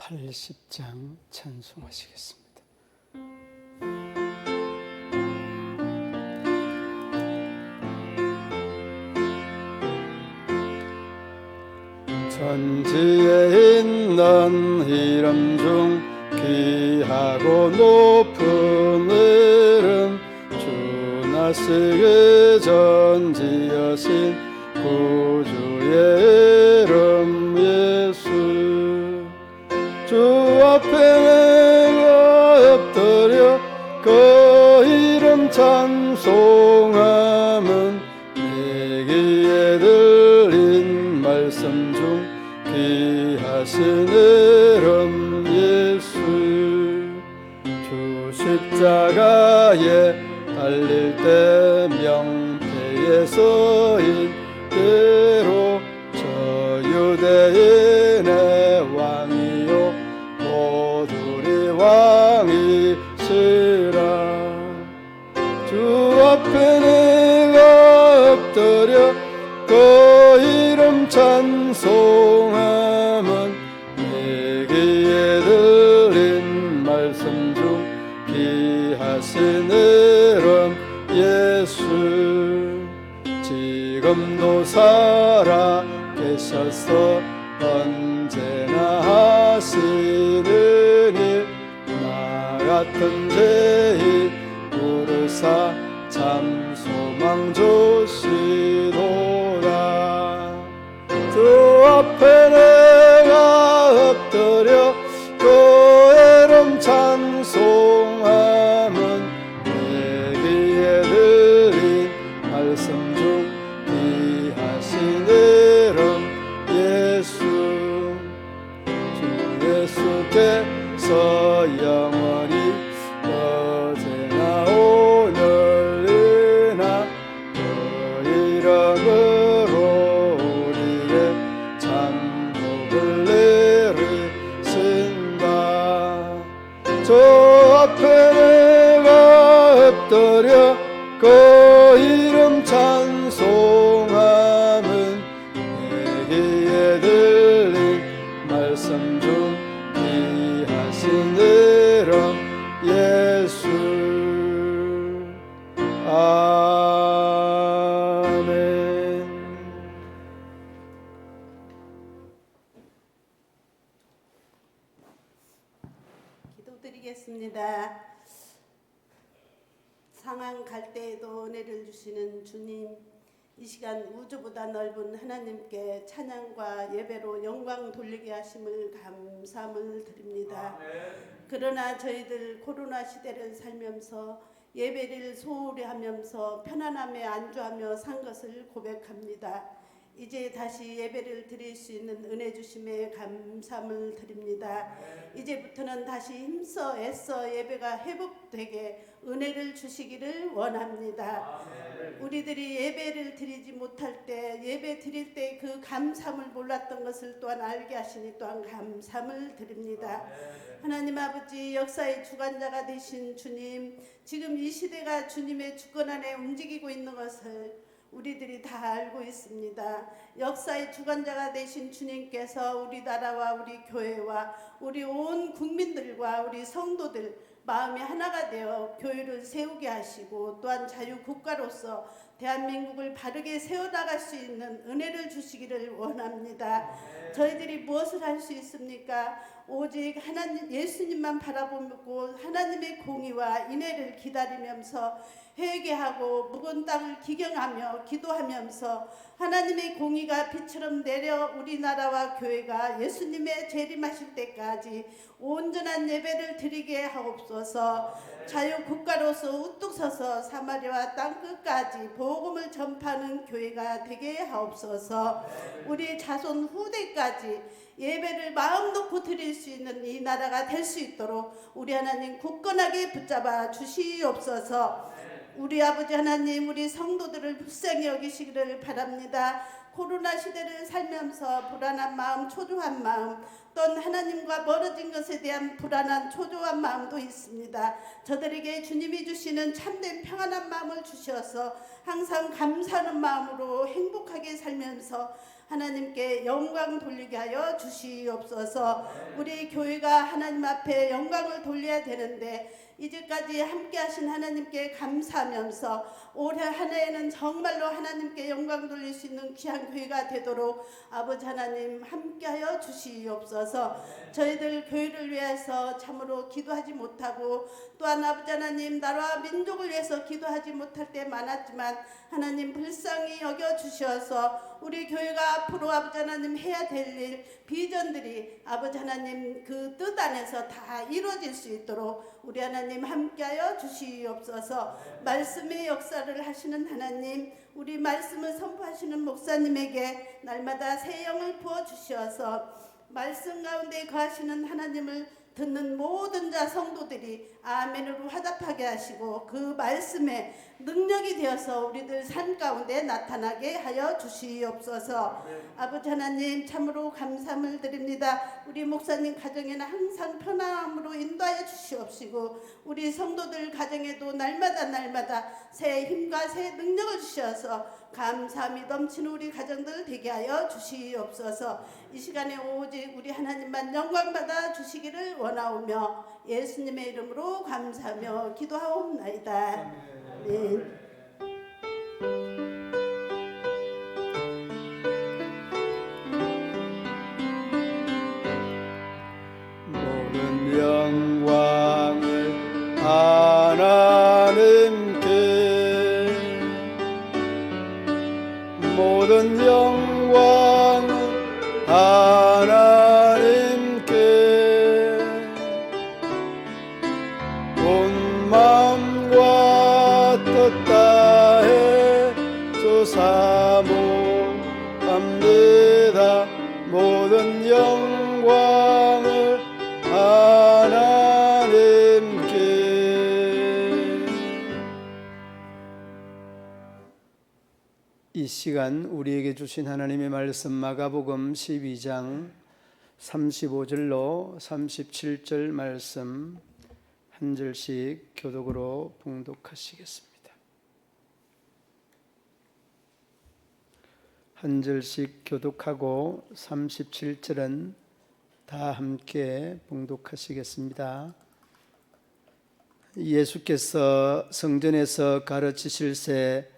80장 찬송하시겠습니다. 천지에 있는 이름 중 귀하고 높은 이름, 주 나시기 전지하신 구주의 이름 예수. 주 앞에 내가 엎드려 그 이름 찬송함은 내 귀에 들린 말씀 중 귀하신 이름 예수. 주 십자가에 달릴 때 명패에 서인 대로 저 유대인의 왕이요 모두리 왕이시라. 주 앞에 내가 엎드려 그 이름 찬송함은 내 귀에 들린 말씀 중 귀하신 이름 예수. 지금도 살아 계셔서 언제나 하시느니 나 같은 죄인 부르사 참 소망 주시도다. 주 앞에 내가 엎드려 그 이름 찬송함은 내 귀에 들린 말씀 중 귀하신 이름 예수. 주 예수께서 영원히 어제나 오늘이나 그 이름으로 우리의 참 복을 내리신다. 저 앞에 내가 엎드려 그 이름 찬송함은 내 귀에 들린 말씀 중 귀하신 이름 예수. 아멘. 기도드리겠습니다. 상황 갈 때에도 은혜를 주시는 주님, 이 시간 우주보다 넓은 하나님께 찬양과 예배로 영광 돌리게 하심을 감사함을 드립니다. 그러나 저희들 코로나 시대를 살면서 예배를 소홀히 하면서 편안함에 안주하며 산 것을 고백합니다. 이제 다시 예배를 드릴 수 있는 은혜 주심에 감사함을 드립니다. 이제부터는 다시 힘써 애써 예배가 회복되게 은혜를 주시기를 원합니다. 우리들이 예배를 드리지 못할 때, 예배 드릴 때 그 감사함을 몰랐던 것을 또한 알게 하시니 또한 감사함을 드립니다. 하나님 아버지, 역사의 주관자가 되신 주님, 지금 이 시대가 주님의 주권 안에 움직이고 있는 것을 우리들이 다 알고 있습니다. 역사의 주관자가 되신 주님께서 우리나라와 우리 교회와 우리 온 국민들과 우리 성도들 마음이 하나가 되어 교회를 세우게 하시고 또한 자유국가로서 대한민국을 바르게 세워나갈 수 있는 은혜를 주시기를 원합니다. 저희들이 무엇을 할 수 있습니까? 오직 하나님 예수님만 바라보고 하나님의 공의와 인애를 기다리면서 회개하고 묵은 땅을 기경하며 기도하면서 하나님의 공의가 빛처럼 내려 우리나라와 교회가 예수님의 재림하실 때까지 온전한 예배를 드리게 하옵소서. 자유국가로서 우뚝 서서 사마리아 땅끝까지 복음을 전파하는 교회가 되게 하옵소서. 우리 자손 후대까지 예배를 마음 놓고 드릴 수 있는 이 나라가 될 수 있도록 우리 하나님 굳건하게 붙잡아 주시옵소서. 우리 아버지 하나님, 우리 성도들을 불쌍히 여기시기를 바랍니다. 코로나 시대를 살면서 불안한 마음, 초조한 마음, 또한 하나님과 멀어진 것에 대한 불안한 초조한 마음도 있습니다. 저들에게 주님이 주시는 참된 평안한 마음을 주셔서 항상 감사하는 마음으로 행복하게 살면서 하나님께 영광 돌리게 하여 주시옵소서. 우리 교회가 하나님 앞에 영광을 돌려야 되는데 이제까지 함께 하신 하나님께 감사하면서 올해 한 해에는 정말로 하나님께 영광 돌릴 수 있는 귀한 교회가 되도록 아버지 하나님 함께하여 주시옵소서. 저희들 교회를 위해서 참으로 기도하지 못하고 또한 아버지 하나님 나라와 민족을 위해서 기도하지 못할 때 많았지만 하나님 불쌍히 여겨주셔서 우리 교회가 앞으로 아버지 하나님 해야 될 일 비전들이 아버지 하나님 그 뜻 안에서 다 이루어질 수 있도록 우리 하나님 함께하여 주시옵소서. 말씀의 역사를 하시는 하나님, 우리 말씀을 선포하시는 목사님에게 날마다 새 영을 부어주셔서 말씀 가운데 거하시는 하나님을 듣는 모든 자 성도들이 아멘으로 화답하게 하시고 그 말씀에 능력이 되어서 우리들 삶 가운데 나타나게 하여 주시옵소서. 아버지 하나님 참으로 감사함을 드립니다. 우리 목사님 가정에는 항상 편안함으로 인도하여 주시옵시고 우리 성도들 가정에도 날마다 새 힘과 새 능력을 주셔서 감사함이 넘치는 우리 가정들 되게 하여 주시옵소서. 이 시간에 오직 우리 하나님만 영광 받아 주시기를 원하오며 예수님의 이름으로 감사하며 기도하옵나이다. 아멘. 모든 영광을 하나님께, 모든 영광을 하나님께, 온 마음과 뜻 다해 조사모합니다. 모든 영광을 하나님께. 이 시간 우리에게 주신 하나님의 말씀 마가복음 12장 35절로 37절 말씀 한 절씩 교독으로 봉독하시겠습니다. 한 절씩 교독하고 37절은 다 함께 봉독하시겠습니다. 예수께서 성전에서 가르치실새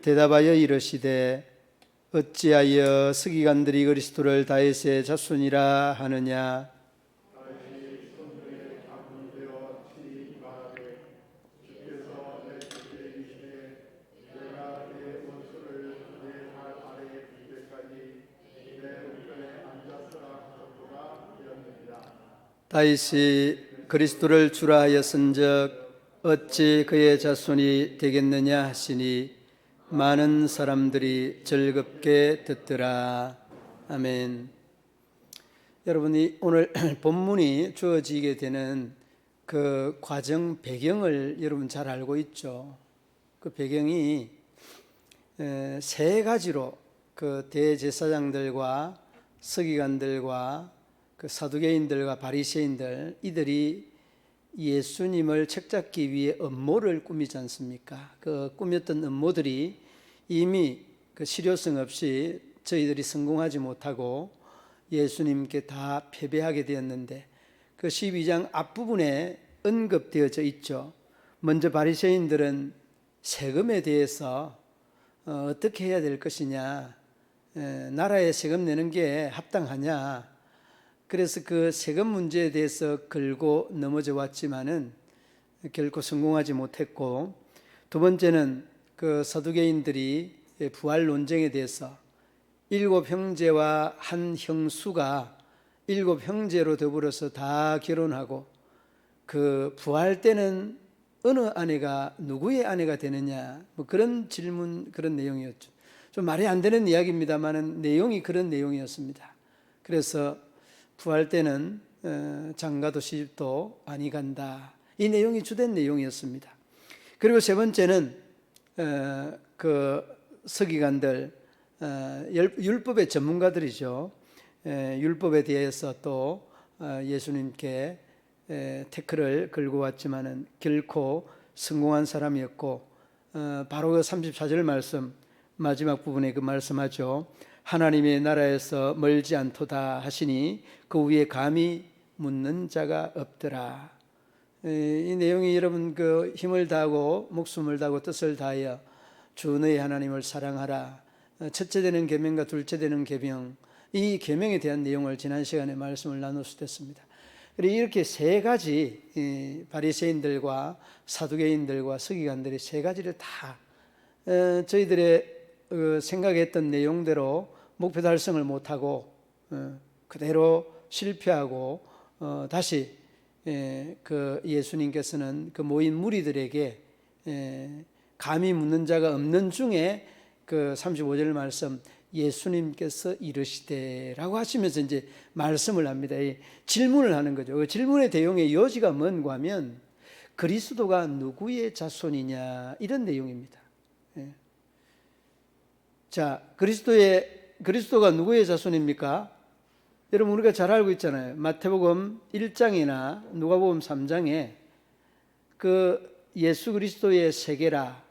대답하여 이르시되 어찌하여 서기관들이 그리스도를 다윗의 자손이라 하느냐. 다윗이 그리스도를 주라 하였은즉 어찌 그의 자손이 되겠느냐 하시니 많은 사람들이 즐겁게 듣더라. 아멘. 여러분이 오늘 본문이 주어지게 되는 그 과정 배경을 여러분 잘 알고 있죠. 그 배경이 세 가지로 그 대제사장들과 서기관들과 그 사두개인들과 바리새인들 이들이 예수님을 책잡기 위해 음모를 꾸미지 않습니까? 그 꾸몄던 음모들이 이미 그 실효성 없이 저희들이 성공하지 못하고 예수님께 다 패배하게 되었는데 그 12장 앞부분에 언급되어져 있죠. 먼저 바리새인들은 세금에 대해서 어떻게 해야 될 것이냐, 나라에 세금 내는 게 합당하냐, 그래서 그 세금 문제에 대해서 걸고 넘어져 왔지만은 결코 성공하지 못했고, 두 번째는 그 사두개인들이 부활 논쟁에 대해서 7 형제와 한 형수가 7 형제로 더불어서 다 결혼하고 그 부활 때는 어느 아내가 누구의 아내가 되느냐, 뭐 그런 질문, 그런 내용이었죠. 좀 말이 안 되는 이야기입니다만은 내용이 그런 내용이었습니다. 그래서 부활 때는 장가도 시집도 아니 간다, 이 내용이 주된 내용이었습니다. 그리고 세 번째는 그 서기관들, 율법의 전문가들이죠. 율법에 대해서 또 예수님께 태클을 걸고 왔지만은 결코 성공한 사람이었고, 바로 그 34절 말씀 마지막 부분에 그 말씀하죠. 하나님의 나라에서 멀지 않도다 하시니 그 위에 감히 묻는 자가 없더라. 이 내용이 여러분 그 힘을 다하고 목숨을 다하고 뜻을 다하여 주 너의 하나님을 사랑하라. 첫째 되는 계명과 둘째 되는 계명, 이 계명에 대한 내용을 지난 시간에 말씀을 나눴었습니다. 이렇게 세 가지 바리새인들과 사두개인들과 서기관들이 세 가지를 다 저희들의 생각했던 내용대로 목표 달성을 못하고 그대로 실패하고 다시 그 예수님께서는 그 모인 무리들에게 감히 묻는 자가 없는 중에 그 35절 말씀 예수님께서 이르시되라고 하시면서 이제 말씀을 합니다. 질문을 하는 거죠. 그 질문의 대용의 요지가 뭔가 하면 그리스도가 누구의 자손이냐 이런 내용입니다. 자, 그리스도가 누구의 자손입니까? 여러분 우리가 잘 알고 있잖아요. 마태복음 1장이나 누가복음 3장에 그 예수 그리스도의 세계라,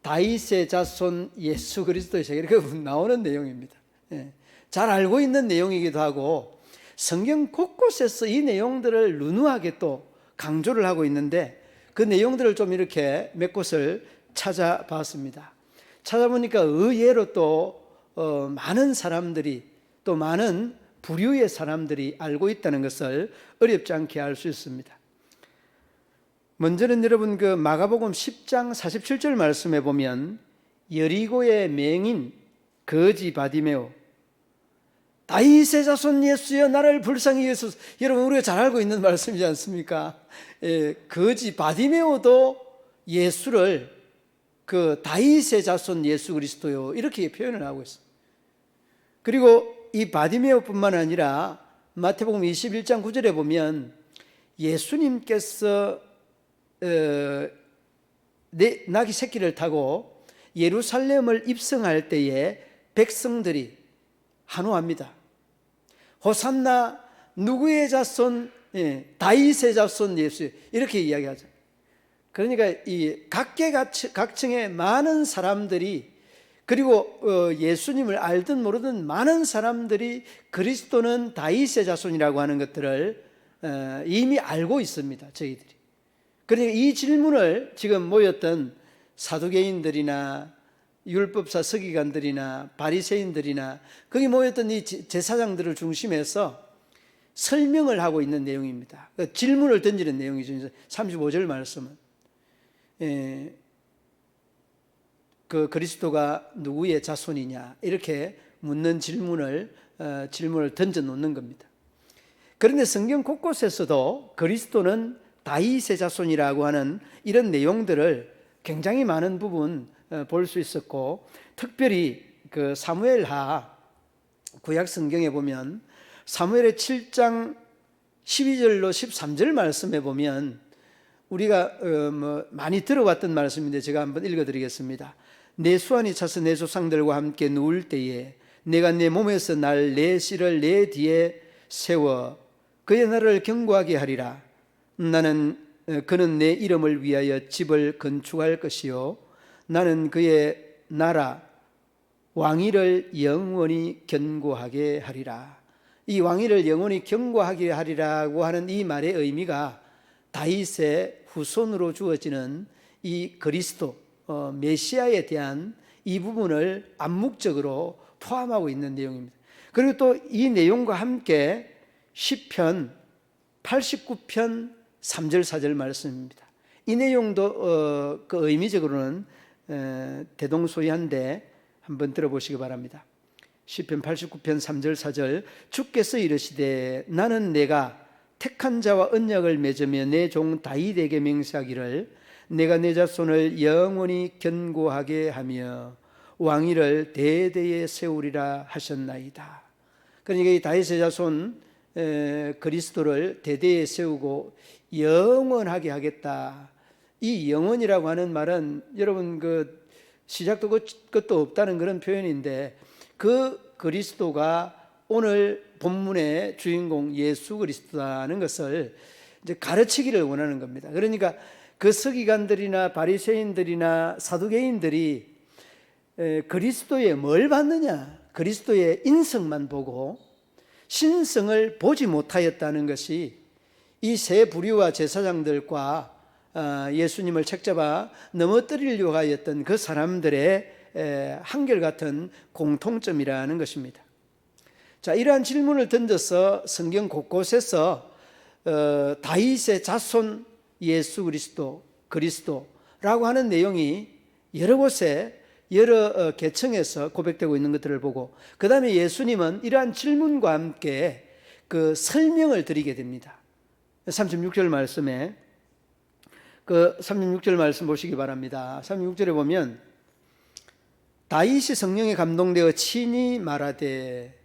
다윗의 자손 예수 그리스도의 세계라 그 나오는 내용입니다. 잘 알고 있는 내용이기도 하고 성경 곳곳에서 이 내용들을 누누하게 또 강조를 하고 있는데 그 내용들을 좀 이렇게 몇 곳을 찾아봤습니다. 찾아보니까 의외로 또 많은 사람들이 또 많은 부류의 사람들이 알고 있다는 것을 어렵지 않게 알 수 있습니다. 먼저는 여러분 그 마가복음 10장 47절 말씀에 보면 여리고의 맹인 거지 바디메오 다윗의 자손 예수여 나를 불쌍히 여소서. 여러분 우리가 잘 알고 있는 말씀이지 않습니까? 거지 바디메오도 예수를 그 다윗의 자손 예수 그리스도요 이렇게 표현을 하고 있습니다. 그리고 이 바디메오뿐만 아니라 마태복음 21장 9절에 보면 예수님께서 나귀 새끼를 타고 예루살렘을 입성할 때에 백성들이 한호합니다. 호산나 누구의 자손 다윗의 자손 예수 이렇게 이야기하죠. 그러니까 이 각계각층의 많은 사람들이 그리고 예수님을 알든 모르든 많은 사람들이 그리스도는 다윗의 자손이라고 하는 것들을 이미 알고 있습니다. 저희들이. 그러니까 이 질문을 지금 모였던 사두개인들이나 율법사 서기관들이나 바리새인들이나 거기 모였던 이 제사장들을 중심해서 설명을 하고 있는 내용입니다. 질문을 던지는 내용이죠. 35절 말씀은 그 그리스도가 누구의 자손이냐 이렇게 묻는 질문을 던져 놓는 겁니다. 그런데 성경 곳곳에서도 그리스도는 다윗의 자손이라고 하는 이런 내용들을 굉장히 많은 부분 볼 수 있었고 특별히 그 사무엘하 구약 성경에 보면 사무엘의 7장 12절로 13절 말씀에 보면 우리가 많이 들어왔던 말씀인데 제가 한번 읽어드리겠습니다. 내 수완이 차서 내 조상들과 함께 누울 때에 내가 내 몸에서 날 내 씨를 내 뒤에 세워 그의 나라를 경고하게 하리라. 그는 내 이름을 위하여 집을 건축할 것이요 나는 그의 나라 왕위를 영원히 견고하게 하리라. 이 왕위를 영원히 견고하게 하리라고 하는 이 말의 의미가 다윗의 후손으로 주어지는 이 그리스도 메시아에 대한 이 부분을 암묵적으로 포함하고 있는 내용입니다. 그리고 또 이 내용과 함께 시편 89편 3절 4절 말씀입니다. 이 내용도 그 의미적으로는 대동소이한데 한번 들어보시기 바랍니다. 시편 89편 3절 4절 주께서 이르시되 나는 내가 택한 자와 언약을 맺으며 내 종 다윗에게 맹세하기를 내가 내 자손을 영원히 견고하게 하며 왕위를 대대에 세우리라 하셨나이다. 그러니까 이 다윗의 자손 그리스도를 대대에 세우고 영원하게 하겠다. 이 영원이라고 하는 말은 여러분 그 시작도 끝도 없다는 그런 표현인데 그 그리스도가 오늘 본문의 주인공 예수 그리스도라는 것을 이제 가르치기를 원하는 겁니다. 그러니까 그 서기관들이나 바리새인들이나 사두개인들이 그리스도에 뭘 받느냐? 그리스도의 인성만 보고 신성을 보지 못하였다는 것이 이 세 부류와 제사장들과 예수님을 책잡아 넘어뜨리려고 하였던 그 사람들의 한결같은 공통점이라는 것입니다. 자, 이러한 질문을 던져서 성경 곳곳에서 다윗의 자손 예수 그리스도라고 하는 내용이 여러 곳에 여러 계층에서 고백되고 있는 것들을 보고, 그 다음에 예수님은 이러한 질문과 함께 그 설명을 드리게 됩니다. 36절 말씀에, 그 36절 말씀 보시기 바랍니다. 36절에 보면 다윗이 성령에 감동되어 친히 말하되,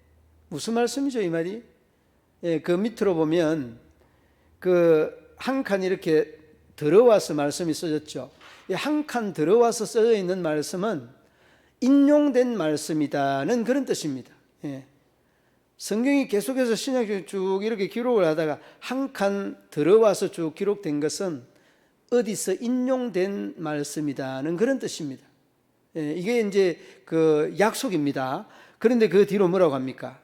무슨 말씀이죠 이 말이? 예, 그 밑으로 보면 그 한 칸 이렇게 들어와서 말씀이 써졌죠. 한 칸 들어와서 써져 있는 말씀은 인용된 말씀이다는 그런 뜻입니다. 예. 성경이 계속해서 신약에 쭉 이렇게 기록을 하다가 한 칸 들어와서 쭉 기록된 것은 어디서 인용된 말씀이다는 그런 뜻입니다. 예, 이게 이제 그 약속입니다. 그런데 그 뒤로 뭐라고 합니까?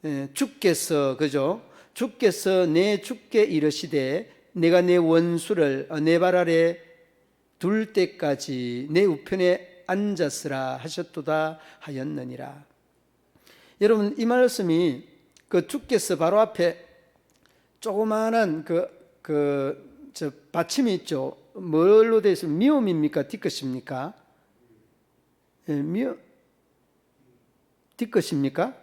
예, 주께서, 그죠? 주께서 내 주께 이르시되 내가 내 원수를 내 발 아래 둘 때까지 내 우편에 앉았으라 하셨도다 하였느니라. 여러분, 이 말씀이 그 주께서 바로 앞에 조그마한 저 받침이 있죠. 뭘로 되어 있습니까? 미음입니까? 뒤끝입니까? 예, 뒤끝입니까?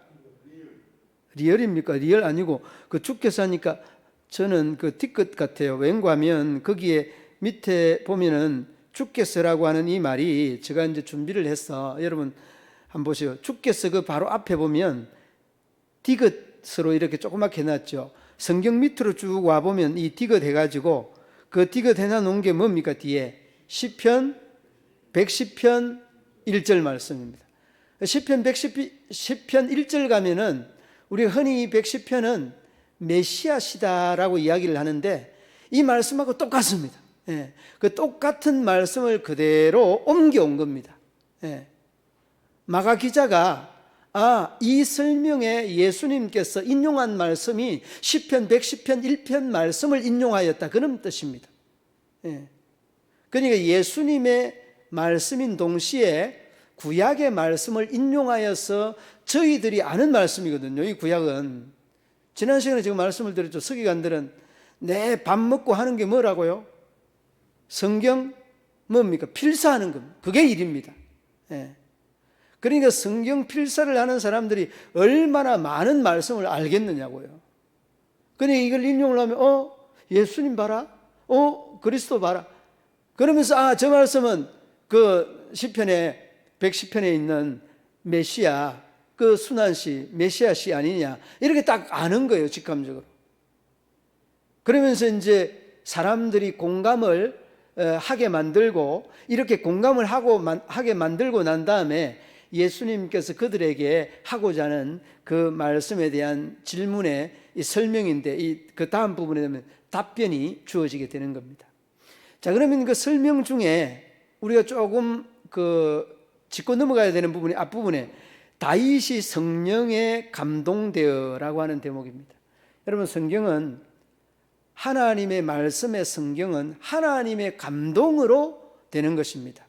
리얼입니까? 리얼 아니고 그 주께서 하니까 저는 그 뒤끝 같아요. 왠가하면 거기에 밑에 보면은 주께서라고 하는 이 말이, 제가 이제 준비를 해서 여러분 한번 보세요. 주께서 그 바로 앞에 보면 디귿으로 이렇게 조그맣게 해놨죠. 성경 밑으로 쭉 와보면 이 디귿 해가지고 그 디귿 해놔놓은 게 뭡니까? 뒤에 시편 110편 1절 말씀입니다. 시편 110편 1절 가면은 우리 흔히 110편은 메시아시다라고 이야기를 하는데 이 말씀하고 똑같습니다. 예, 그 똑같은 말씀을 그대로 옮겨온 겁니다. 예. 마가 기자가 이 설명에 예수님께서 인용한 말씀이 시편 110편 1편 말씀을 인용하였다, 그런 뜻입니다. 예. 그러니까 예수님의 말씀인 동시에 구약의 말씀을 인용하여서 저희들이 아는 말씀이거든요. 이 구약은 지난 시간에 제가 말씀을 드렸죠. 서기관들은 내 밥 먹고 하는 게 뭐라고요? 성경 뭡니까? 필사하는 겁니다. 그게 일입니다. 예. 그러니까 성경 필사를 하는 사람들이 얼마나 많은 말씀을 알겠느냐고요. 그러니까 이걸 인용을 하면 예수님 봐라, 그리스도 봐라, 그러면서 저 말씀은 그 시편에 110편에 있는 메시아, 그 순환시 메시아시 아니냐, 이렇게 딱 아는 거예요, 직감적으로. 그러면서 이제 사람들이 공감을 하게 만들고, 이렇게 공감을 하게 만들고 난 다음에 예수님께서 그들에게 하고자 하는 그 말씀에 대한 질문의 이 설명인데, 그 다음 부분에 되면 답변이 주어지게 되는 겁니다. 자, 그러면 그 설명 중에 우리가 조금 짚고 넘어가야 되는 부분이 앞부분에 다윗이 성령에 감동되어라고 하는 대목입니다. 여러분, 성경은 하나님의 말씀의 성경은 하나님의 감동으로 되는 것입니다.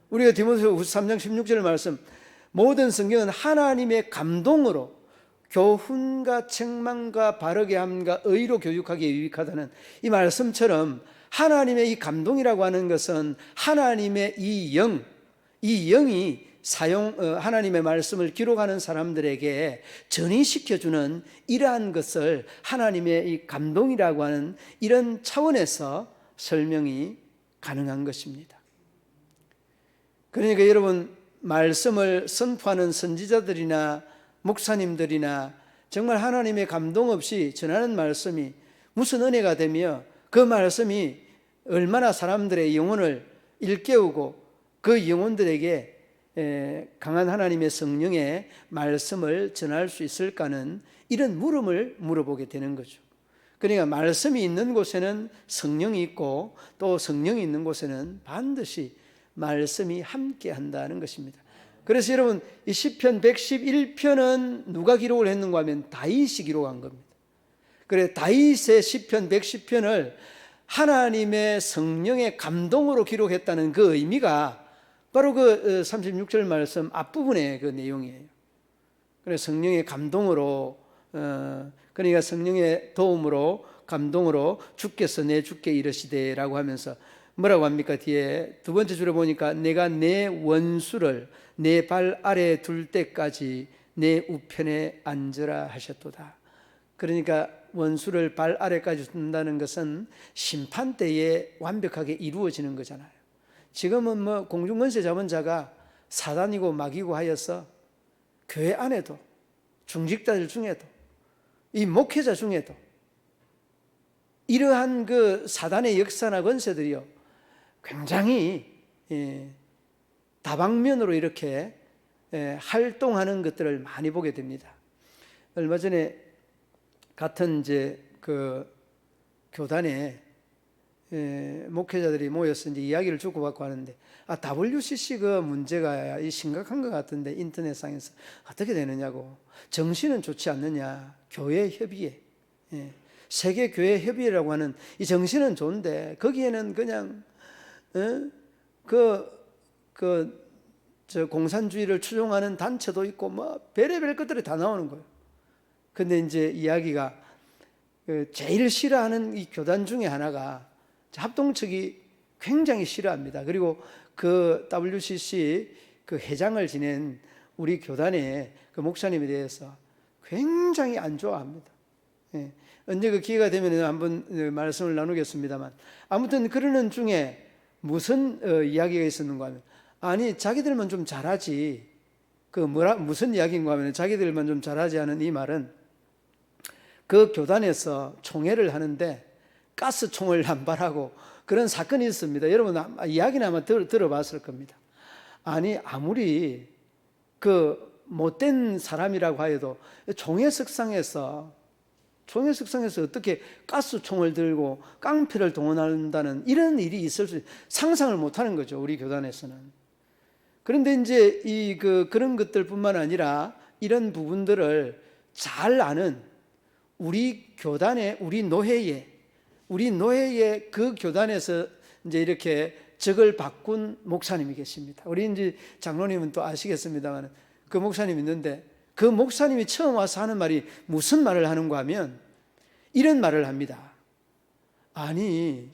우리가 디모데후서 3장 16절 말씀, 모든 성경은 하나님의 감동으로 교훈과 책망과 바르게 함과 의로 교육하기에 유익하다는 이 말씀처럼, 하나님의 이 감동이라고 하는 것은 하나님의 이 영이 하나님의 말씀을 기록하는 사람들에게 전이시켜주는 이러한 것을 하나님의 이 감동이라고 하는 이런 차원에서 설명이 가능한 것입니다. 그러니까 여러분, 말씀을 선포하는 선지자들이나 목사님들이나 정말 하나님의 감동 없이 전하는 말씀이 무슨 은혜가 되며 그 말씀이 얼마나 사람들의 영혼을 일깨우고 그 영혼들에게 강한 하나님의 성령의 말씀을 전할 수 있을까는 이런 물음을 물어보게 되는 거죠. 그러니까 말씀이 있는 곳에는 성령이 있고, 또 성령이 있는 곳에는 반드시 말씀이 함께 한다는 것입니다. 그래서 여러분 이 시편 111편은 누가 기록을 했는가 하면 다윗이 기록한 겁니다. 그래 다윗의 시편 110편을 하나님의 성령의 감동으로 기록했다는 그 의미가 바로 그 36절 말씀 앞부분의 그 내용이에요. 그래서 성령의 감동으로 그러니까 성령의 도움으로 감동으로 주께서 내 주께 이르시되라고 하면서 뭐라고 합니까? 뒤에 두 번째 줄에 보니까 내가 내 원수를 내 발 아래에 둘 때까지 내 우편에 앉으라 하셨도다. 그러니까 원수를 발 아래까지 둔다는 것은 심판 때에 완벽하게 이루어지는 거잖아요. 지금은 뭐 공중권세 잡은 자가 사단이고 마귀고 하여서 교회 안에도 중직자들 중에도 이 목회자 중에도 이러한 그 사단의 역사나 권세들이요 굉장히 다방면으로 이렇게 활동하는 것들을 많이 보게 됩니다. 얼마 전에 같은 이제 그 교단에 목회자들이 모여서 이제 이야기를 주고받고 하는데 WCC 그 문제가 심각한 것 같은데 인터넷상에서 어떻게 되느냐고 정신은 좋지 않느냐 교회 협의회 세계 교회 협의회라고 하는 이 정신은 좋은데 거기에는 그냥 저 공산주의를 추종하는 단체도 있고 뭐 별의별 것들이 다 나오는 거예요. 근데 이제 이야기가 제일 싫어하는 이 교단 중에 하나가 합동측이 굉장히 싫어합니다. 그리고 그 WCC 그 회장을 지낸 우리 교단의 그 목사님에 대해서 굉장히 안 좋아합니다. 언제 그 기회가 되면 한번 말씀을 나누겠습니다만 아무튼 그러는 중에 무슨 이야기가 있었는가 하면 아니 자기들만 좀 잘하지 무슨 이야기인가 하면 자기들만 좀 잘하지 하는 이 말은 그 교단에서 총회를 하는데 가스총을 남발하고 그런 사건이 있습니다. 여러분 이야기는 아마 들어봤을 겁니다. 아니 아무리 그 못된 사람이라고 하여도 총회석상에서 어떻게 가스총을 들고 깡패를 동원한다는 이런 일이 있을 수 상상을 못하는 거죠. 우리 교단에서는. 그런데 이제 그런 것들뿐만 아니라 이런 부분들을 잘 아는 우리 교단의 우리 노회의 그 교단에서 이제 이렇게 적을 바꾼 목사님이 계십니다. 우리 이제 장로님은 또 아시겠습니다만 그 목사님이 있는데 그 목사님이 처음 와서 하는 말이 무슨 말을 하는가 하면 이런 말을 합니다. 아니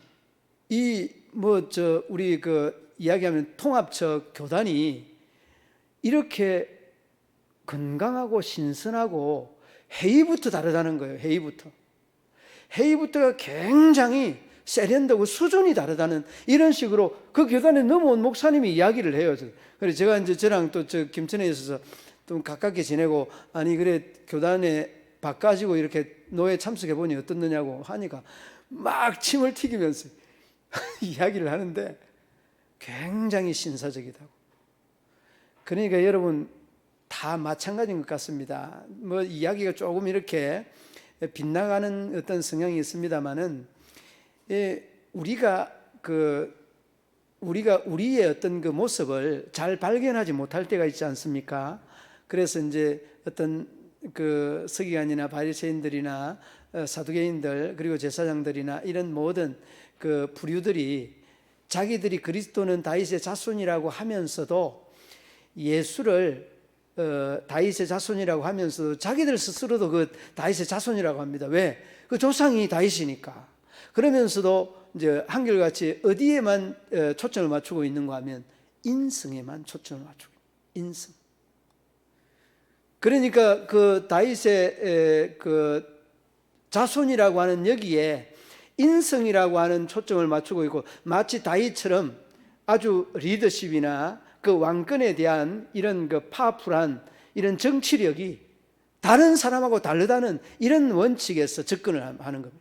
우리 그 이야기하면 통합적 교단이 이렇게 건강하고 신선하고 회의부터 다르다는 거예요. 회의부터가 굉장히 세련되고 수준이 다르다는 이런 식으로 그 교단에 넘어온 목사님이 이야기를 해요. 그래서 제가 이제 저랑 또 김천에 있어서 좀 가깝게 지내고 아니 그래 교단에 바꿔지고 이렇게 노예 참석해 보니 어떻느냐고 하니까 막 침을 튀기면서 이야기를 하는데 굉장히 신사적이다고. 그러니까 여러분 다 마찬가지인 것 같습니다. 뭐 이야기가 조금 이렇게 빗나가는 어떤 성향이 있습니다만은 우리가 우리의 어떤 그 모습을 잘 발견하지 못할 때가 있지 않습니까? 그래서 이제 어떤 그 서기관이나 바리새인들이나 사두개인들 그리고 제사장들이나 이런 모든 그 부류들이 자기들이 그리스도는 다윗의 자손이라고 하면서도 예수를 다윗의 자손이라고 하면서도 자기들 스스로도 그 다윗의 자손이라고 합니다. 왜? 그 조상이 다윗이니까. 그러면서도 이제 한결같이 어디에만 초점을 맞추고 있는가 하면 인성에만 초점을 맞추고 인성. 그러니까 그 다윗의 그 자손이라고 하는 여기에 인성이라고 하는 초점을 맞추고 있고 마치 다윗처럼 아주 리더십이나 그 왕권에 대한 이런 그 파워풀한 이런 정치력이 다른 사람하고 다르다는 이런 원칙에서 접근을 하는 겁니다.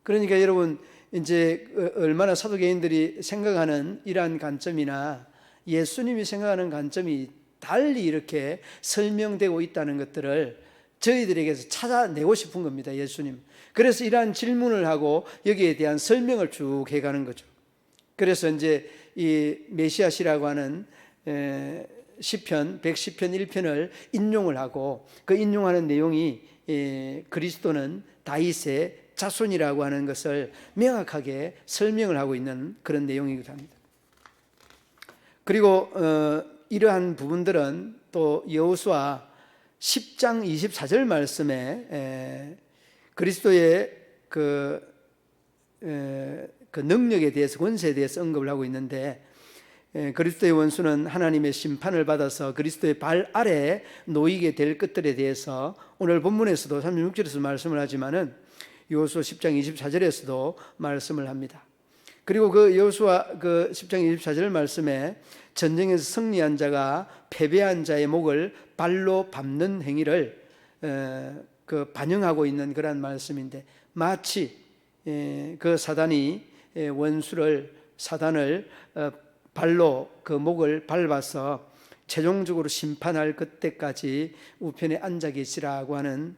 그러니까 여러분 이제 얼마나 사도개인들이 생각하는 이러한 관점이나 예수님이 생각하는 관점이 달리 이렇게 설명되고 있다는 것들을 저희들에게서 찾아내고 싶은 겁니다. 예수님. 그래서 이러한 질문을 하고 여기에 대한 설명을 쭉 해가는 거죠. 그래서 이제 이 메시아시라고 하는 시편 110편 1편을 인용을 하고 그 인용하는 내용이 그리스도는 다윗의 자손이라고 하는 것을 명확하게 설명을 하고 있는 그런 내용이기도 합니다. 그리고 이러한 부분들은 또 여호수아 10장 24절 말씀에 그리스도의 그 능력에 대해서, 권세에 대해서 언급을 하고 있는데, 그리스도의 원수는 하나님의 심판을 받아서 그리스도의 발 아래에 놓이게 될 것들에 대해서 오늘 본문에서도 36절에서 말씀을 하지만은 여호수아 10장 24절에서도 말씀을 합니다. 그리고 그 여호수아 그 10장 24절 말씀에 전쟁에서 승리한 자가 패배한 자의 목을 발로 밟는 행위를 그 반영하고 있는 그런 말씀인데, 마치 그 사단이 사단을 발로 그 목을 밟아서 최종적으로 심판할 그때까지 우편에 앉아 계시라고 하는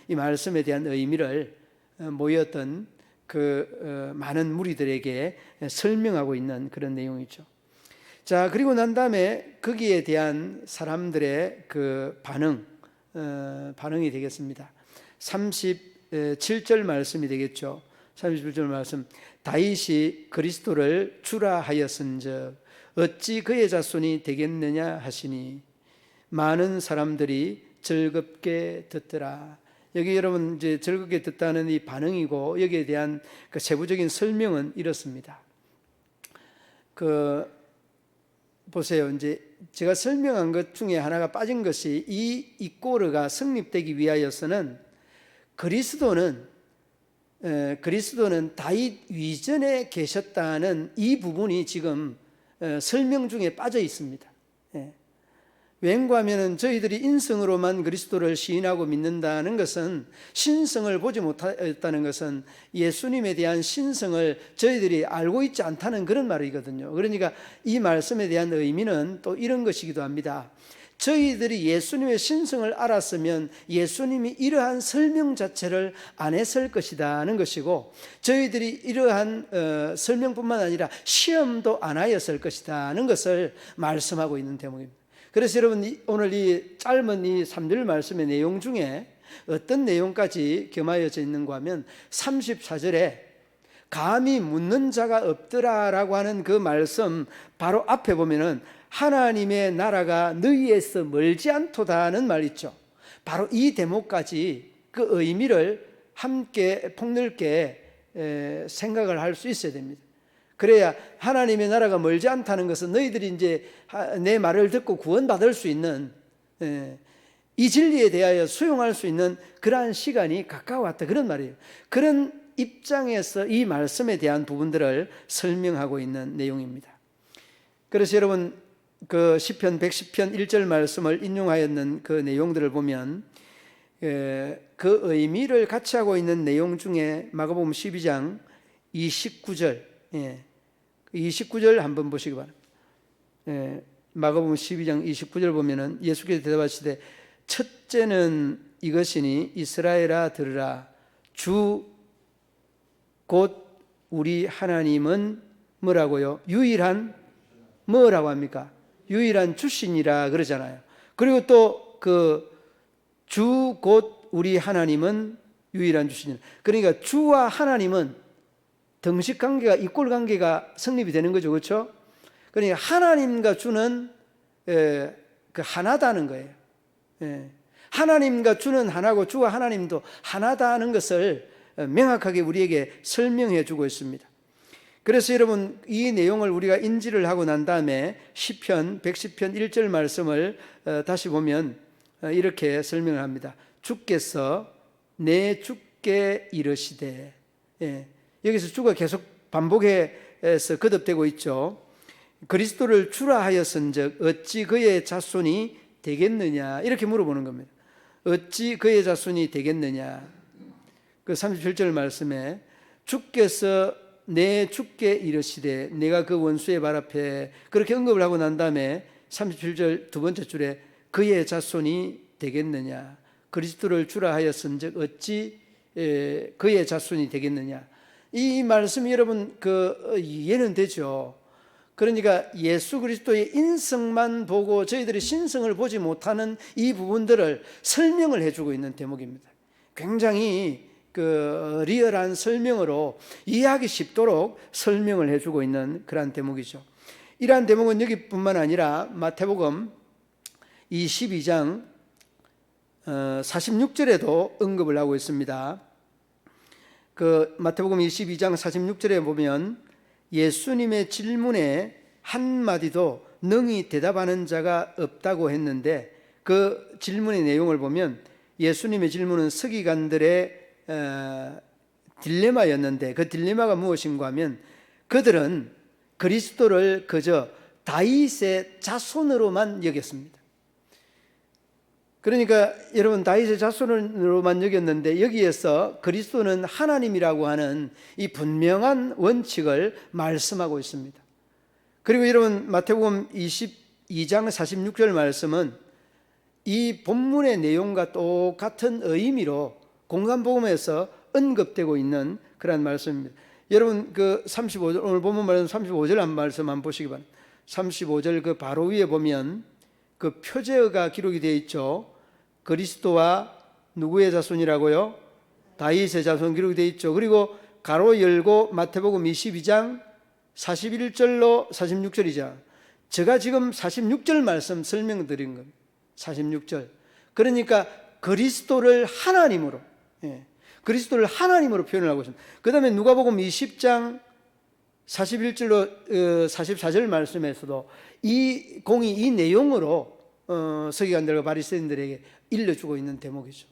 이 말씀에 대한 의미를 모였던 그 많은 무리들에게 설명하고 있는 그런 내용이죠. 자, 그리고 난 다음에 거기에 대한 사람들의 그 반응이 되겠습니다. 37절 말씀이 되겠죠. 37절 말씀. 다윗이 그리스도를 주라 하였은즉 어찌 그의 자손이 되겠느냐 하시니 많은 사람들이 즐겁게 듣더라. 여기 여러분 이제 즐겁게 듣다는 이 반응이고, 여기에 대한 그 세부적인 설명은 이렇습니다. 보세요. 이제 제가 설명한 것 중에 하나가 빠진 것이, 이 이꼬르가 성립되기 위하여서는 그리스도는 다윗 이전에 계셨다는 이 부분이 지금 설명 중에 빠져 있습니다. 왠가 하면은 저희들이 인성으로만 그리스도를 시인하고 믿는다는 것은, 신성을 보지 못했다는 것은 예수님에 대한 신성을 저희들이 알고 있지 않다는 그런 말이거든요. 그러니까 이 말씀에 대한 의미는 또 이런 것이기도 합니다. 저희들이 예수님의 신성을 알았으면 예수님이 이러한 설명 자체를 안 했을 것이다는 것이고, 저희들이 이러한 설명뿐만 아니라 시험도 안 하였을 것이다는 것을 말씀하고 있는 대목입니다. 그래서 여러분, 오늘 이 짧은 이 3절 말씀의 내용 중에 어떤 내용까지 겸하여져 있는가 하면, 34절에 감히 묻는 자가 없더라라고 하는 그 말씀 바로 앞에 보면은 하나님의 나라가 너희에서 멀지 않도다는 말 있죠. 바로 이 대목까지 그 의미를 함께 폭넓게 생각을 할 수 있어야 됩니다. 그래야 하나님의 나라가 멀지 않다는 것은 너희들이 이제 내 말을 듣고 구원받을 수 있는, 이 진리에 대하여 수용할 수 있는 그러한 시간이 가까워왔다, 그런 말이에요. 그런 입장에서 이 말씀에 대한 부분들을 설명하고 있는 내용입니다. 그래서 여러분, 그 시편 110편 1절 말씀을 인용하였는 그 내용들을 보면 그 의미를 같이 하고 있는 내용 중에 마가복음 12장 29절, 29절 한번 보시기 바랍니다. 마가복음 12장 29절 보면은 예수께서 대답하시되 첫째는 이것이니 이스라엘아 들으라, 주 곧 우리 하나님은 뭐라고요? 유일한, 뭐라고 합니까? 유일한 주신이라 그러잖아요. 그리고 또 그 주 곧 우리 하나님은 유일한 주신이라. 그러니까 주와 하나님은 등식 관계가, 이꼴 관계가 성립이 되는 거죠. 그렇죠? 그러니까 하나님과 주는 그 하나다는 거예요. 하나님과 주는 하나고 주와 하나님도 하나다는 것을 명확하게 우리에게 설명해 주고 있습니다. 그래서 여러분, 이 내용을 우리가 인지를 하고 난 다음에 시편 110편 1절 말씀을 다시 보면 이렇게 설명을 합니다. 주께서 내 주께 이르시되, 여기서 주가 계속 반복해서 거듭되고 있죠. 그리스도를 주라 하였은즉 어찌 그의 자손이 되겠느냐, 이렇게 물어보는 겁니다. 어찌 그의 자손이 되겠느냐. 그 37절 말씀에 주께서 내 주께 이르시되, 내가 그 원수의 발 앞에, 그렇게 언급을 하고 난 다음에 37절 두 번째 줄에 그의 자손이 되겠느냐, 그리스도를 주라 하였은즉 어찌 그의 자손이 되겠느냐. 이 말씀이 여러분 이해는 되죠. 그러니까 예수 그리스도의 인성만 보고 저희들이 신성을 보지 못하는 이 부분들을 설명을 해주고 있는 대목입니다. 굉장히 리얼한 설명으로 이해하기 쉽도록 설명을 해주고 있는 그러한 대목이죠. 이러한 대목은 여기뿐만 아니라 마태복음 22장 46절에도 언급을 하고 있습니다. 마태복음 22장 46절에 보면 예수님의 질문에 한마디도 능히 대답하는 자가 없다고 했는데, 그 질문의 내용을 보면 예수님의 질문은 서기관들의 딜레마였는데, 그 딜레마가 무엇인가 하면 그들은 그리스도를 그저 다윗의 자손으로만 여겼습니다. 그러니까 여러분, 다윗의 자손으로만 여겼는데 여기에서 그리스도는 하나님이라고 하는 이 분명한 원칙을 말씀하고 있습니다. 그리고 여러분, 마태복음 22장 46절 말씀은 이 본문의 내용과 똑같은 의미로 공간복음에서 언급되고 있는 그런 말씀입니다. 여러분, 35절, 오늘 본문 말씀 35절 한 말씀 한번 보시기 바랍니다. 35절 바로 위에 보면 표제어가 기록이 되어 있죠. 그리스도와 누구의 자손이라고요? 다윗의 자손 기록이 되어 있죠. 그리고 가로 열고 마태복음 22장 41절로 46절이죠. 제가 지금 46절 말씀 설명드린 겁니다. 46절. 그러니까 그리스도를 하나님으로, 그리스도를 하나님으로 표현을 하고 있습니다. 그 다음에 누가복음 20장 41절로 44절 말씀에서도 이 내용으로 서기관들과 바리새인들에게 일러주고 있는 대목이죠.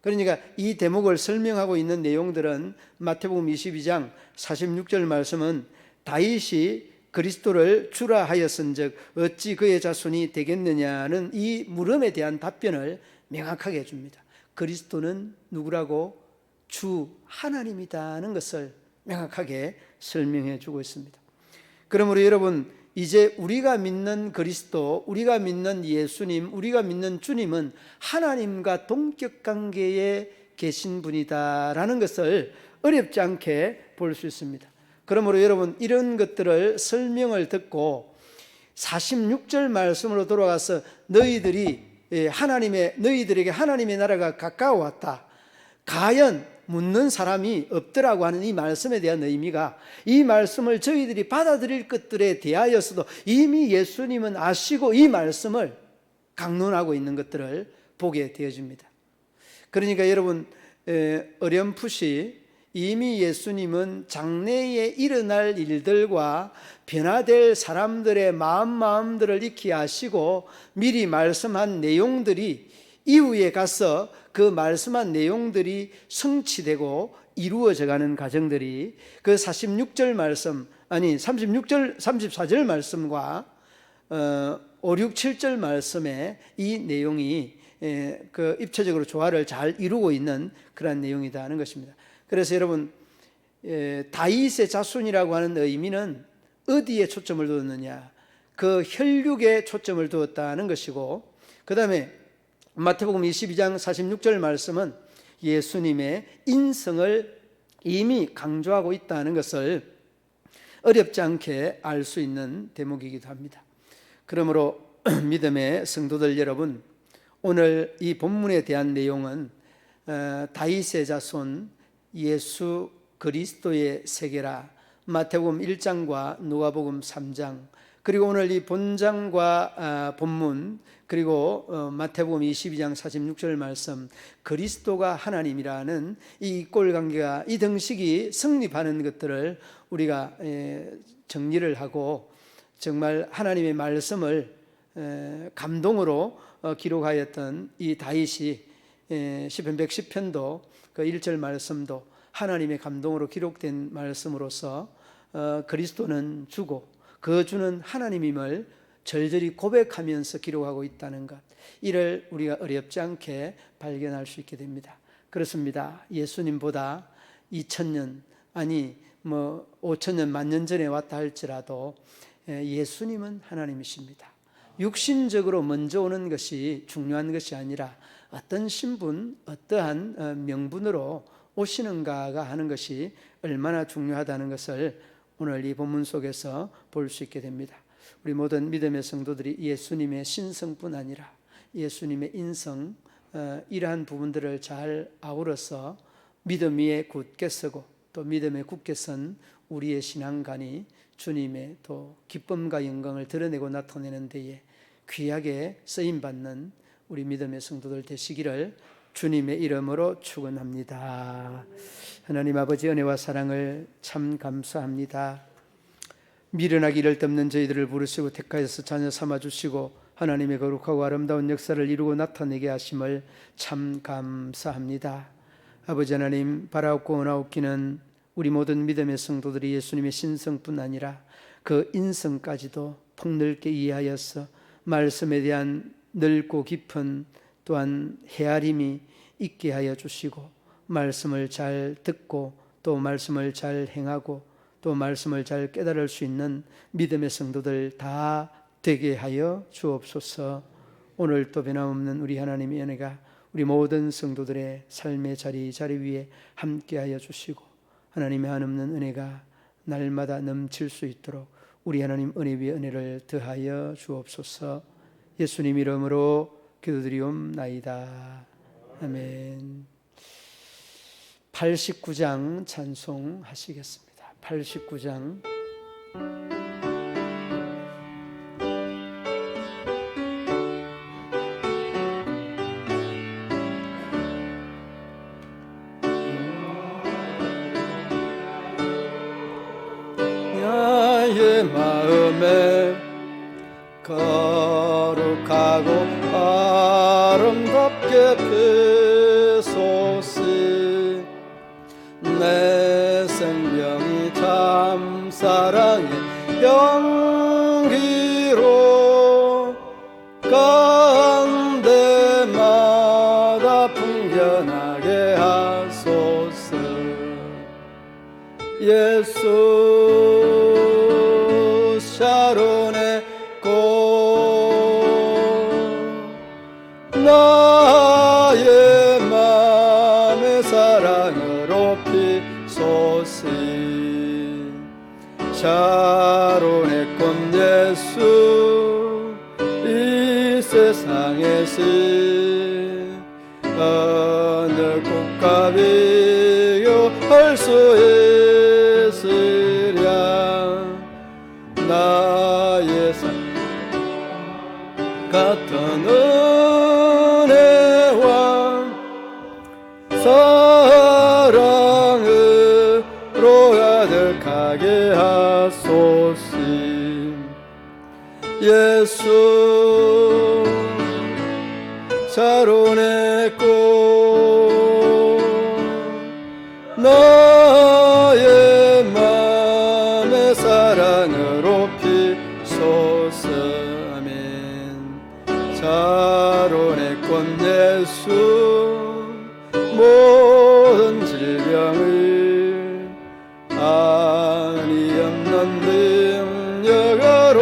그러니까 이 대목을 설명하고 있는 내용들은 마태복음 22장 46절 말씀은 다윗이 그리스도를 주라 하였은즉 어찌 그의 자손이 되겠느냐는 이 물음에 대한 답변을 명확하게 해줍니다. 그리스도는 누구라고? 주 하나님이다는 것을 명확하게 설명해 주고 있습니다. 그러므로 여러분, 이제 우리가 믿는 그리스도, 우리가 믿는 예수님, 우리가 믿는 주님은 하나님과 동격 관계에 계신 분이다라는 것을 어렵지 않게 볼 수 있습니다. 그러므로 여러분, 이런 것들을 설명을 듣고 46절 말씀으로 돌아가서 너희들에게 하나님의 나라가 가까워왔다, 과연 묻는 사람이 없더라고 하는 이 말씀에 대한 의미가, 이 말씀을 저희들이 받아들일 것들에 대하여서도 이미 예수님은 아시고 이 말씀을 강론하고 있는 것들을 보게 되어집니다. 그러니까 여러분, 어렴풋이 이미 예수님은 장래에 일어날 일들과 변화될 사람들의 마음들을 익히 아시고 미리 말씀한 내용들이 이후에 가서 그 말씀한 내용들이 성취되고 이루어져가는 과정들이 그 46절 말씀, 34절 말씀과 5, 6, 7절 말씀의 이 내용이 입체적으로 조화를 잘 이루고 있는 그런 내용이다 하는 것입니다. 그래서 여러분, 다윗의 자손이라고 하는 의미는 어디에 초점을 두었느냐? 그 혈육에 초점을 두었다는 것이고, 그 다음에 마태복음 22장 46절 말씀은 예수님의 인성을 이미 강조하고 있다는 것을 어렵지 않게 알 수 있는 대목이기도 합니다. 그러므로 믿음의 성도들 여러분, 오늘 이 본문에 대한 내용은 다윗의 자손 예수 그리스도의 세계라, 마태복음 1장과 누가복음 3장, 그리고 오늘 이 본장과 본문, 그리고 마태복음 22장 46절 말씀, 그리스도가 하나님이라는 이 꼴관계가, 이 등식이 성립하는 것들을 우리가 정리를 하고, 정말 하나님의 말씀을 감동으로 기록하였던 이 다윗이 시편 110편도 그 1절 말씀도 하나님의 감동으로 기록된 말씀으로서 그리스도는 주고 그 주는 하나님임을 절절히 고백하면서 기록하고 있다는 것, 이를 우리가 어렵지 않게 발견할 수 있게 됩니다. 그렇습니다. 예수님보다 2000년, 아니 5000년, 만년 전에 왔다 할지라도 예수님은 하나님이십니다. 육신적으로 먼저 오는 것이 중요한 것이 아니라 어떤 신분, 어떠한 명분으로 오시는가가 하는 것이 얼마나 중요하다는 것을 오늘 이 본문 속에서 볼 수 있게 됩니다. 우리 모든 믿음의 성도들이 예수님의 신성뿐 아니라 예수님의 인성, 이러한 부분들을 잘 아우러서 믿음 위에 굳게 서고 또 믿음에 굳게 선 우리의 신앙관이 주님의 또 기쁨과 영광을 드러내고 나타내는 데에 귀하게 쓰임받는 우리 믿음의 성도들 되시기를 주님의 이름으로 축원합니다. 하나님 아버지 은혜와 사랑을 참 감사합니다. 미련하기를 덮는 저희들을 부르시고 택하여서 자녀 삼아주시고 하나님의 거룩하고 아름다운 역사를 이루고 나타내게 하심을 참 감사합니다. 아버지 하나님, 바라옵고 원하옵기는 우리 모든 믿음의 성도들이 예수님의 신성뿐 아니라 그 인성까지도 폭넓게 이해하여서 말씀에 대한 넓고 깊은 또한 헤아림이 있게 하여 주시고 말씀을 잘 듣고 또 말씀을 잘 행하고 또 말씀을 잘 깨달을 수 있는 믿음의 성도들 다 되게 하여 주옵소서. 오늘 또 변함없는 우리 하나님의 은혜가 우리 모든 성도들의 삶의 자리 위에 함께 하여 주시고 하나님의 한없는 은혜가 날마다 넘칠 수 있도록 우리 하나님 은혜 위에 은혜를 더하여 주옵소서. 예수님 이름으로 기도드리옵나이다. 아멘. 89장 찬송하시겠습니다. 89장. 나의 마음에 거룩하고 아름답게 피소시 내 생명이 참 사랑의 연기로 가운데마다 풍겨나게 하소서. 예수 샤론의 꽃 나의 맘의 사랑으로 피소시. 샤론의 꽃 예수 이 세상에서 어느 꽃과 비교할 수 있으랴. 나의 삶 같은 은혜와 사랑으로 가득하게 하소서. 예수 샤론의 꽃 나의 맘의 사랑으로 피소서. 아멘. 샤론의 꽃 예수 모든 질병을 아니 없는 능력으로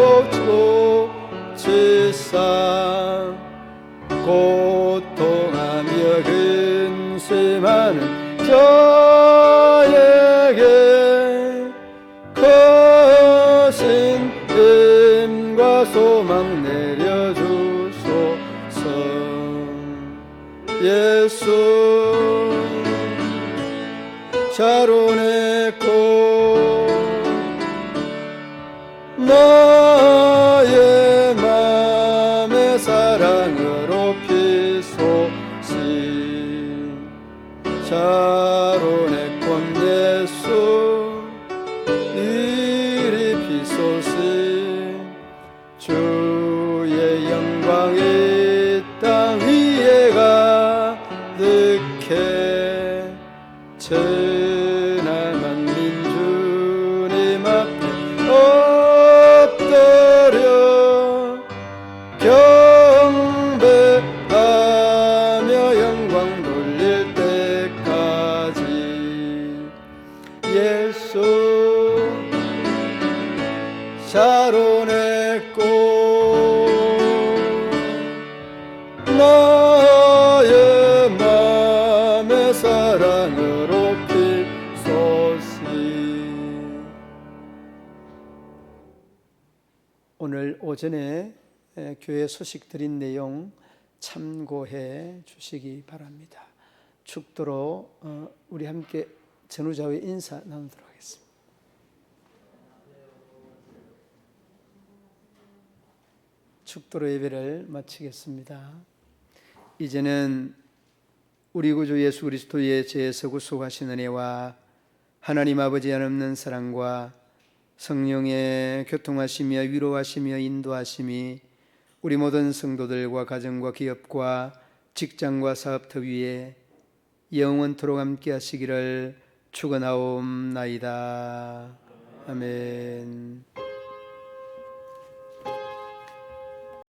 쫓으사 고통하며 근심하는 저에게 크신 힘과 소망 내려주소서. 예수 샤론의 꽃 나의 맘의 사랑으로 피소시. 샤론의 꽃 예수 이리 피소시. 주의 영광이 땅 위에 가득해 전할 만민 주님 앞에 엎드려 경배하며 영광 돌릴 때까지. 예수 샤론의 꽃 나의 맘의 사랑으로 피소시. 오늘 오전에 교회 소식 드린 내용 참고해 주시기 바랍니다. 축도로 우리 함께 전후좌우의 인사 나누도록 하겠습니다. 축도로 예배를 마치겠습니다. 이제는 우리 구주 예수 그리스도의 죄에서 구속하신 은혜와 하나님 아버지 한없는 사랑과 성령의 교통하시며 위로하시며 인도하심이 우리 모든 성도들과 가정과 기업과 직장과 사업터 위에 영원토록 함께 하시기를 축원하옵나이다. 아멘.